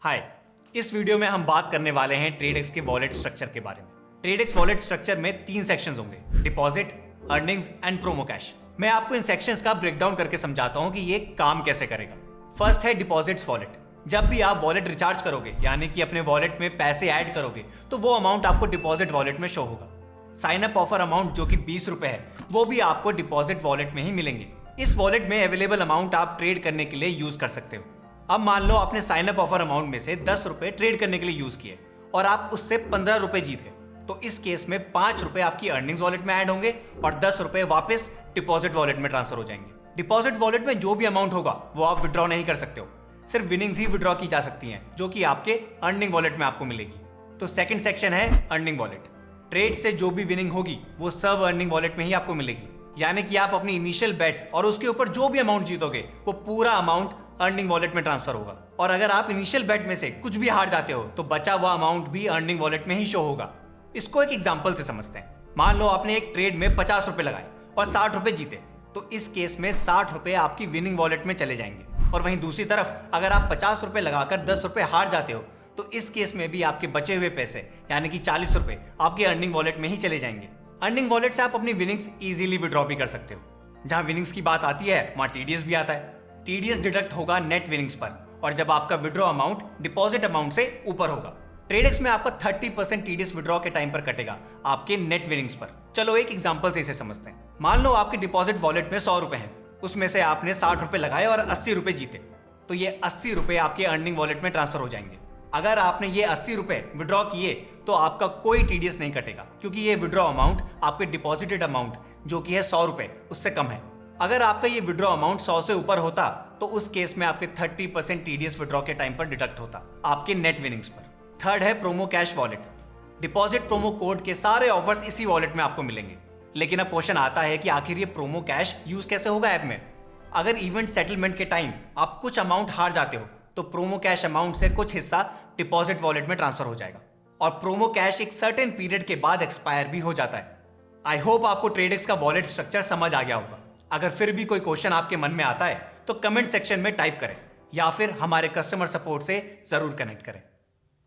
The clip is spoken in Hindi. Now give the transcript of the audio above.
हाय, इस वीडियो में हम बात करने वाले हैं ट्रेडेक्स के वॉलेट स्ट्रक्चर के बारे में। ट्रेडेक्स वॉलेट स्ट्रक्चर में 3 सेक्शंस होंगे, deposit, earnings and promo cash. मैं आपको इन सेक्शंस का ब्रेकडाउन करके समझाता हूं कि ये काम कैसे करेगा। फर्स्ट है डिपॉजिट्स वॉलेट। जब भी आप वॉलेट रिचार्ज करोगे यानी कि अपने वॉलेट में पैसे ऐड करोगे तो वो अमाउंट आपको डिपॉजिट वॉलेट में शो होगा। साइन अप ऑफर अमाउंट जो कि 20 रुपए है वो भी आपको डिपॉजिट वॉलेट में ही मिलेंगे। इस वॉलेट में अवेलेबल अमाउंट आप ट्रेड करने के लिए यूज कर सकते हो। अब मान लो आपने साइन अप ऑफर अमाउंट में से 10 रुपए ट्रेड करने के लिए यूज किए और आप उससे 15 रुपए जीत गए, तो इस केस में 5 रुपए आपकी अर्निंग्स वॉलेट में ऐड होंगे और 10 रुपए वापस डिपॉजिट वॉलेट में ट्रांसफर हो जाएंगे। डिपॉजिट वॉलेट में जो भी अमाउंट होगा वो आप विड्रॉ नहीं कर सकते हो, सिर्फ विनिंग्स ही विड्रॉ की जा सकती हैं जो कि आपके अर्निंग वॉलेट में आपको मिलेगी। तो सेकंड सेक्शन है अर्निंग वॉलेट। ट्रेड से जो भी विनिंग होगी वो सब अर्निंग वॉलेट में ही आपको मिलेगी, यानी कि आप अपनी इनिशियल बेट और उसके ऊपर जो भी अमाउंट जीतोगे वो पूरा अमाउंट अर्निंग वॉलेट में ट्रांसफर होगा। और अगर आप इनिशियल बेट में से कुछ भी हार जाते हो तो बचा हुआ अमाउंट भी अर्निंग वॉलेट में ही शो होगा। इसको एक एग्जांपल से समझते हैं। मान लो आपने एक ट्रेड में 50 रुपए लगाए और 60 रुपए जीते, तो इस केस में 60 रुपए आपकी विनिंग वॉलेट में चले जाएंगे। और वहीं दूसरी तरफ अगर आप 50 रुपए लगाकर 10 रुपए हार जाते हो तो इस केस में भी आपके बचे हुए पैसे यानी कि 40 रुपए आपके अर्निंग वॉलेट में ही चले जाएंगे। अर्निंग वॉलेट से आप अपनी विनिंग्स इजीली विड्रॉ भी कर सकते हो। जहां विनिंग्स की बात आती है वहां टीडीएस भी आता है। टीडीएस डिडक्ट होगा नेट विनिंग्स पर और जब आपका विड्रॉ अमाउंट डिपॉजिट अमाउंट से ऊपर होगा। ट्रेडेक्स में आपका 30% टीडीएस विड्रॉ के टाइम पर कटेगा आपके नेट विनिंग्स पर। चलो एक एग्जांपल से इसे समझते हैं। मान लो आपके डिपॉजिट वॉलेट में 100 रुपए हैं, उसमें से आपने 60 रुपए लगाए और 80 रुपए जीते, तो ये 80 रुपए आपके अर्निंग वॉलेट में ट्रांसफर हो जाएंगे। अगर आपने ये 80 रुपए विड्रॉ किए तो आपका कोई टीडीएस नहीं कटेगा क्योंकि ये विड्रॉ अमाउंट आपके डिपॉजिटेड अमाउंट जो कि है 100 रुपए उससे कम है। अगर आपका ये विड्रॉ अमाउंट 100 से ऊपर होता तो उस केस में आपके 30% टीडीएस विड्रॉ के टाइम पर डिडक्ट होता आपके नेट विनिंग्स पर। थर्ड है promo cash wallet. Deposit promo code के सारे ऑफर्स इसी वॉलेट में आपको मिलेंगे, लेकिन अब क्वेश्चन आता है कि आखिर ये प्रोमो कैश यूज कैसे होगा ऐप में। अगर इवेंट सेटलमेंट के टाइम आप कुछ अमाउंट हार जाते हो तो प्रोमो कैश अमाउंट से कुछ हिस्सा डिपॉजिट वॉलेट में ट्रांसफर हो जाएगा और प्रोमो कैश एक सर्टेन पीरियड के बाद एक्सपायर भी हो जाता है। आई होप आपको ट्रेडेक्स का वॉलेट स्ट्रक्चर समझ आ गया होगा। अगर फिर भी कोई क्वेश्चन आपके मन में आता है तो कमेंट सेक्शन में टाइप करें या फिर हमारे कस्टमर सपोर्ट से जरूर कनेक्ट करें।